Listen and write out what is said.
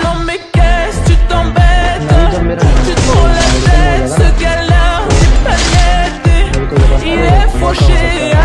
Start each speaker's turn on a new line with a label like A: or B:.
A: Non mais qu'est-ce tu t'embêtes? Tu te prends la tête, ce gars-là, c'est pas net. Il est fauché.